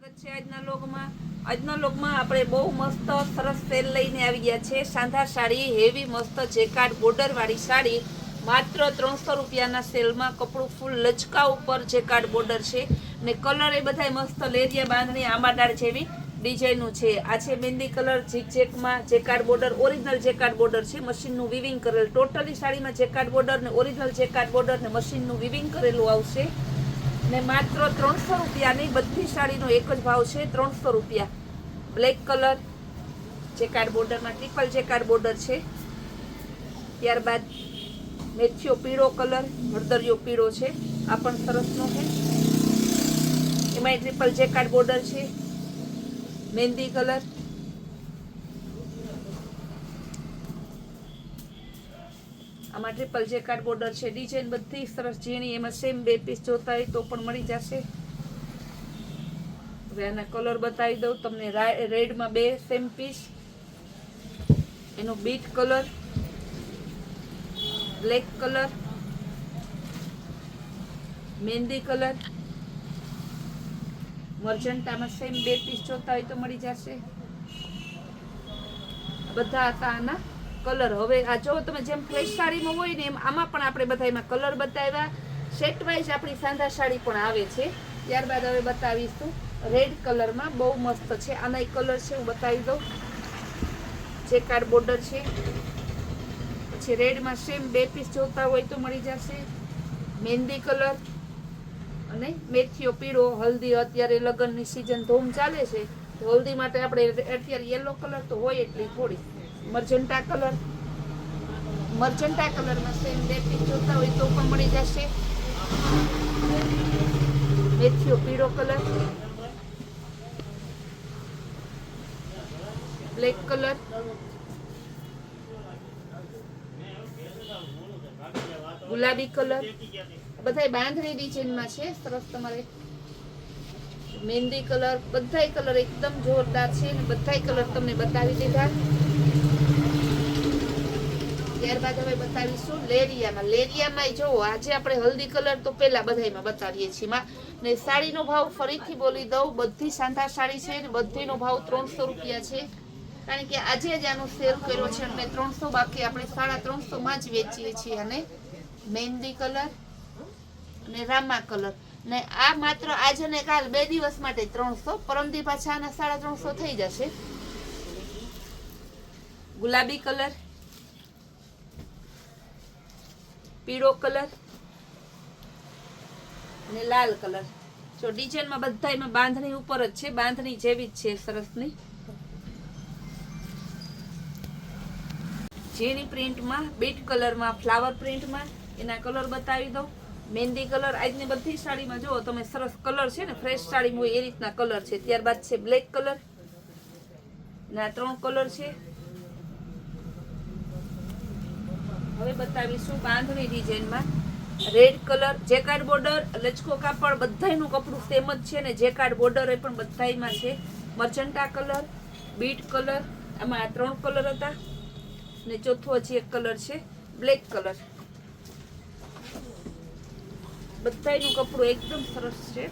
સ્વાગત છે આજના લોગમાં આપણે બહુ મસ્ત સરસ સેલ લઈને આવી ગયા છે. સાંધા સાડી હેવી મસ્ત જેકાર્ડ બોર્ડર વાળી સાડી માત્ર 300 રૂપિયાના સેલમાં. કપડું ફૂલ લચકા ઉપર જેકાર્ડ બોર્ડર છે ને કલર એ બધા મસ્ત લેરિયા બાંધણી આંબાડાળ જેવી ડિઝાઇનનું છે. આ છે મહેંદી કલર ઝીકઝેકમાં jacquard border, original jacquard border છે, મશીનનું વિવિંગ કરેલ. ટોટલી સાડીમાં જેકાર્ડ બોર્ડર ને ઓરિજિનલ જેકાર્ડ બોર્ડર ને મશીનનું વિવિંગ કરેલું આવશે ને માત્ર 300 રૂપિયાની બધી સાડીનો એક જ ભાવ છે, 300 રૂપિયા. બ્લેક કલર જેકાર્ડ બોર્ડરમાં ટ્રિપલ જેકાર્ડ બોર્ડર છે. ત્યારબાદ મેથીઓ પીળો કલર, હળદરિયો પીળો છે, આ પણ સરસનો છે. એમાં ટ્રિપલ જેકાર્ડ બોર્ડર છે. મહેંદી કલર, આમાં ટ્રિપલ જેકાર્ડ બોર્ડર છે. ડિઝાઇન બધી સરસ ઝીણી, એમાં સેમ 2 પીસ જોતા હોય તો પણ મળી જશે. હવે આના કલર બતાવી દઉં તમને. રેડમાં 2 સેમ પીસ, એનો bit colour, black colour, mehndi colour, મર્જન્ટામાં same 2 piece જોતા હોય તો મળી જશે. બધા હતા આના કલર. હવે આ જો તમે જેમ ફ્રેશ સાડીમાં હોય ને એમ આમાં પણ આપણે બધા એમાં કલર બતાવ્યા. સેટ વાઇઝ આપણી સાંધા સાડી પણ આવે છે. ત્યારબાદ હવે બતાવીશું રેડ કલરમાં, બહુ મસ્ત છે. આના એક કલર છે, હું બતાવી દઉં. જેકાર્ડ બોર્ડર છે. પછી રેડમાં સેમ 2 પીસ જોતા હોય તો મળી જશે. મહેંદી કલર અને મેથીઓ પીળો. હલ્દી અત્યારે લગ્નની સિઝન ધૂમ ચાલે છે તો હલ્દી માટે આપણે અત્યારે યલો કલર તો હોય એટલી થોડી. મર્જન્ટા કલર, મર્જન્ટા કલરમાં સેમ 2 પીસ જોતા હોય તો પણ મળી જશે. મેથીઓ પીળો કલર, બ્લેક કલર, ગુલાબી કલર, બધાય બાંધણી ડિઝાઇનમાં છે. સરસ તમારે મહેંદી કલર, બધાય કલર એકદમ જોરદાર છે ને બધાય કલર તમને બતાવી દીધા. ત્યારબાદ હવે બતાવીશું લેરિયામાં. લેરિયામાં જો આજે આપણે હલ્દી કલર તો પહેલા બધાયમાં બતાવીએ છીએ ને સાડીનો ભાવ ફરીથી બોલી દઉં. બધી સાંધા સાડી છે ને બધીનો ભાવ 300 રૂપિયા છે. કારણ કે આજે જ આનો સેલ કર્યો છે એટલે 300, બાકી આપણે 350 માં જ વેચીએ છીએ. અને મહેંદી કલર અને રામા કલર ને આ માત્ર આજે ને કાલ 2 દિવસ માટે 300. પરમદી પાછા આના 350 થઈ જશે. ગુલાબી કલર, પીળો કલર અને લાલ કલર. જો ડિઝાઇનમાં બધા એમાં બાંધણી ઉપર જ છે, બાંધણી જેવી જ છે સરસની. ઝીણી પ્રિન્ટમાં, બીટ કલરમાં, ફ્લાવર પ્રિન્ટમાં એના કલર બતાવી દઉં. મહેંદી કલર. આજની બધી સાડીમાં જુઓ તમે સરસ કલર છે ને, ફ્રેશ સાડીમાં હોય એ રીતના કલર છે. ત્યારબાદ છે બ્લેક કલર ના 3 કલર છે. હવે બતાવીશું બાંધણી ડિઝાઇનમાં રેડ કલર, જેકાર્ડ બોર્ડર, લચકો કાપડ, બધાયનું કપડું સેમ જ છે ને જેકાર્ડ બોર્ડર એ પણ બધાયમાં છે. મર્જન્ટા કલર, બીટ કલર, આમાં 3 કલર હતા ને ચોથો હજી એક કલર છે બ્લેક કલર. બધાયનું કપડું એકદમ સરસ છે.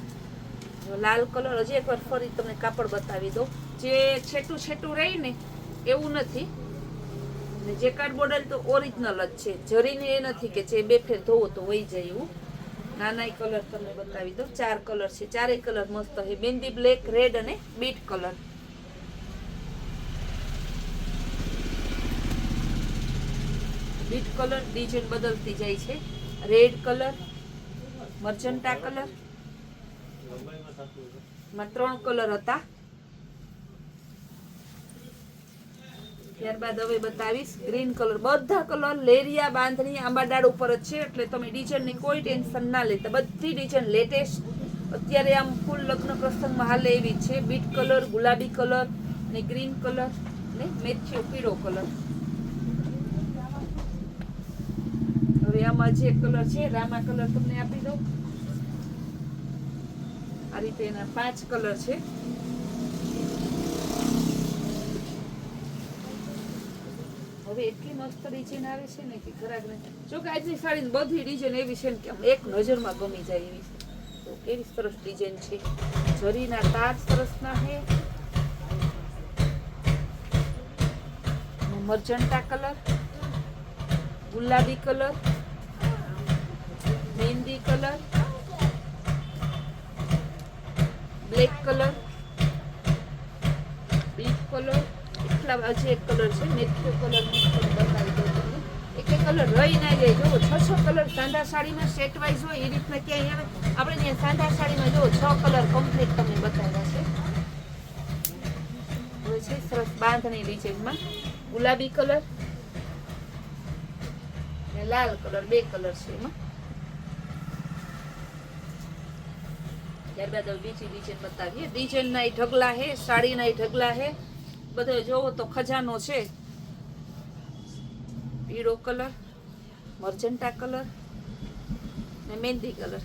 લાલ કલર હજી એકવાર ફરી તમને કાપડ બતાવી દઉં. જે છેટું છેટું રહી ને એવું નથી ને જેકાર્ડ બોર્ડર તો ઓરિજિનલ જ છે. જરીને એ નથી કે જે 2 ફેર ધોવો તો વહી જાય એવું. નાના કલર તમને બતાવી દઉં. 4 કલર છે, ચારેય કલર મસ્ત છે. મહેંદી, બ્લેક, રેડ અને beet colour. Beet colour design બદલતી જાય છે. રેડ કલર, મર્જન્ટા કલર માં 3 કલર હતા. ત્યારબાદ હવે બતાવીશ ગ્રીન કલર. બધા કલર લેરિયા બાંધણી આંબાડાળ ઉપર જ છે એટલે તમે ડિઝાઇનની કોઈ ટેન્શન ના લેતા. બધી ડિઝાઇન લેટેસ્ટ અત્યારે આમ ફૂલ લગ્ન પ્રસંગમાં હાલે એવી છે. બીટ કલર, ગુલાબી કલર ને ગ્રીન કલર ને મેથીઓ પીળો કલર. હવે આમાં જે કલર છે રામા કલર તમને આપી દઉં. આ રીતે એના 5 કલર છે. હવે એટલી મસ્ત ડિઝાઇન આવે છે ને કે ઘરાકને જો કે આજની સાડી બધી ડિઝાઇન એવી છે ને કે એક નજરમાં ગમી જાય એવી છે. કેવી સરસ ડિઝાઇન છે, જરીના તાર સરસના છે, મર્જન્ટા કલર, ગુલાબી colour, mehndi colour, black colour, bleach colour, એટલા હજી એક કલર છે મેથ્યુ કલર, બતાવી દઉં તમને. એક કલર રહી ના જાય. જુઓ 6 કલર સાંધા સાડીમાં સેટ વાઇઝ હોય એ રીતના ક્યાંય આવે. આપણે ત્યાં સાંધા સાડીમાં જુઓ 6 કલર કમ્પ્લીટ તમને બતાવ્યા છે. હવે છે સરસ બાંધણી ડિઝાઇનમાં ગુલાબી કલર અને લાલ કલર, 2 કલર છે એમાં. ત્યારબાદ હવે બીજી ડિઝાઇન બતાવીએ. ડિઝાઇનના એ ઢગલા છે, સાડીના એ ઢગલા છે, બધો જોવો તો ખજાનો છે. પીળો કલર, મર્જન્ટા કલર ને મહેંદી કલર,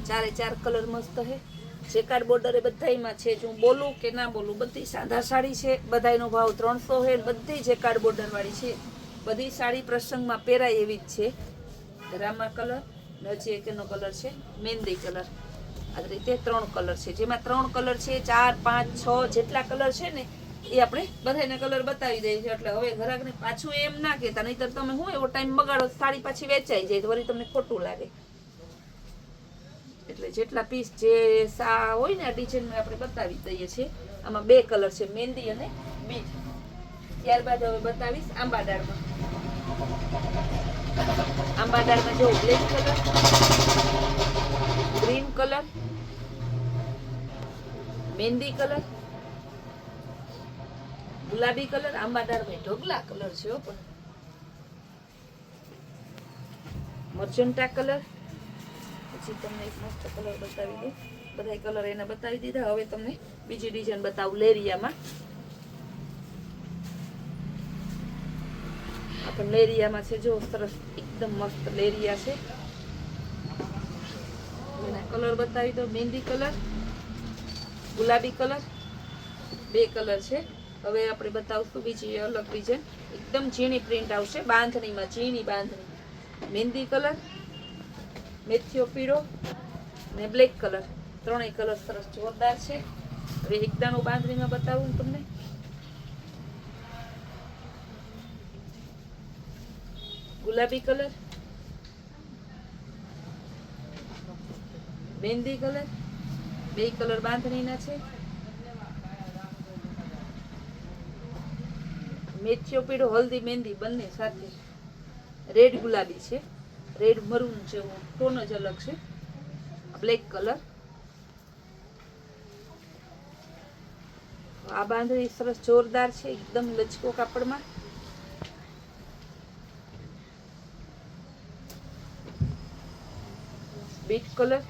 4 કલર મસ્ત છે. જેકાર્ડ બોર્ડર એ બધાયમાં છે. જો હું બોલું કે ના બોલું, બધી સાદા સાડી છે, બધાયનો ભાવ 300 છે. બધી જેકાર્ડ બોર્ડર વાળી છે. બધી સાડી પ્રસંગમાં પહેરાય એવી જ છે. રામા કલર, હજી એક એનો કલર છે મહેંદી કલર. આ રીતે 3 કલર છે, જેમાં 3 કલર છે, 4, 5, 6 જેટલા કલર છે ને એ આપણે બધાને કલર બતાવી દઈએ છીએ. એટલે હવે ગ્રાહકને પાછું એમ ના કહેતા, નહીંતર તમે હું એવો ટાઈમ બગાડો સાડી પાછી વેચાઈ જાય તો વળી તમને ખોટું લાગે. એટલે જેટલા પીસ જે હોય ને આ ડિઝાઇનમાં આપણે બતાવી દઈએ છીએ. આમાં 2 કલર છે, મહેંદી અને બીજ. ત્યારબાદ હવે બતાવીશ આંબાડાળમાં. આંબાડાળમાં જો black colour, green colour, mehndi colour, ગુલાબી કલર. આંબાડાળમાં ઢગલા કલર છે પણ મર્જન્ટા કલર. પછી તમને એક મસ્ત કલર બતાવી દઉં. બધા કલર એને બતાવી દીધા. હવે તમને બીજી ડિઝાઇન બતાવું લેરિયામાં. આ પણ લેરિયામાં છે, જો સરસ એકદમ મસ્ત લેરિયા છે. એના કલર બતાવી દો. મહેંદી કલર, ગુલાબી કલર, 2 કલર છે. હવે આપણે બતાવશું બીજી અલગ ડિઝાઇન. એકદમ ઝીણી પ્રિન્ટ આવશે, બાંધણીમાં ઝીણી બાંધણી. મહેંદી કલર, મેથ્યો પીળો ને બ્લેક કલર. 3 કલર સરસ જોરદાર છે. હવે એકદાનું બાંધણીમાં બતાવું તમને. ગુલાબી કલર, મહેંદી કલર, 2 કલર બાંધણીના છે. મેથ્યો પીળો, હલ્દી મહેંદી બંને સાથે. રેડ ગુલાબી છે, રેડ મરૂન જેવો ટોન જ અલગ છે. Black colour. આ બાંધણી સરસ જોરદાર છે, એકદમ લચકો કાપડમાં. Bit colour,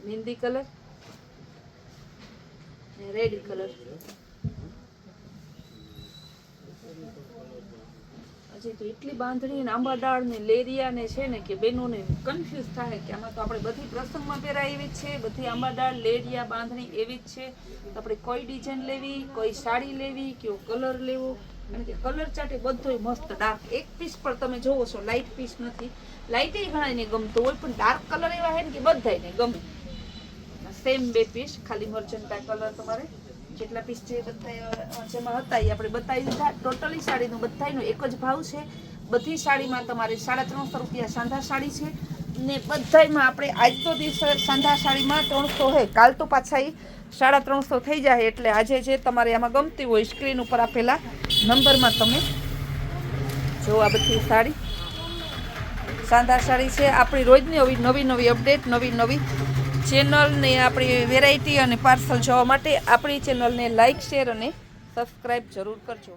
mehndi colour, red colour. હજી તો એટલી બાંધણી આંબાડાળ ને લેરિયા ને છે ને કે બેનોને કન્ફ્યુઝ થાય કે આમાં તો આપણે બધી પ્રસંગમાં પહેરાય એવી જ છે. બધી આંબાડાળ લેરિયા બાંધણી એવી જ છે. આપણે કોઈ ડિઝાઇન લેવી, કોઈ સાડી લેવી, કયો કલર લેવો, કારણ કે કલર ચાર્ટ બધોય મસ્ત ડાર્ક. એક પીસ પણ તમે જોવો છો લાઇટ પીસ નથી. લાઇટ એ ઘણાને ગમતો હોય પણ ડાર્ક કલર એવા છે ને કે બધાને ગમે. સેમ 2 પીસ, ખાલી મર્જન્ટા કલર. તમારે જેટલા પીસ છે બધા જેમાં હતા એ આપણે બતાવી દીધા. ટોટલી સાડીનો બધાનો એક જ ભાવ છે. બધી સાડીમાં તમારે 350 રૂપિયા સાંધા સાડી છે ને બધામાં આપણે આજ તો દિવસ સાંધા સાડીમાં 300 છે. કાલ તો પાછા એ 350 થઈ જાય. એટલે આજે જે તમારે આમાં ગમતી હોય સ્ક્રીન ઉપર આપેલા નંબરમાં તમે જો. આ બધી સાડી સાંધા સાડી છે. આપણી રોજની નવી અપડેટ, નવી ચેનલ ને આપણી વેરાયટી અને પાર્સલ જોવા માટે આપણી ચેનલને લાઇક, શેર અને સબસ્ક્રાઈબ જરૂર કરજો.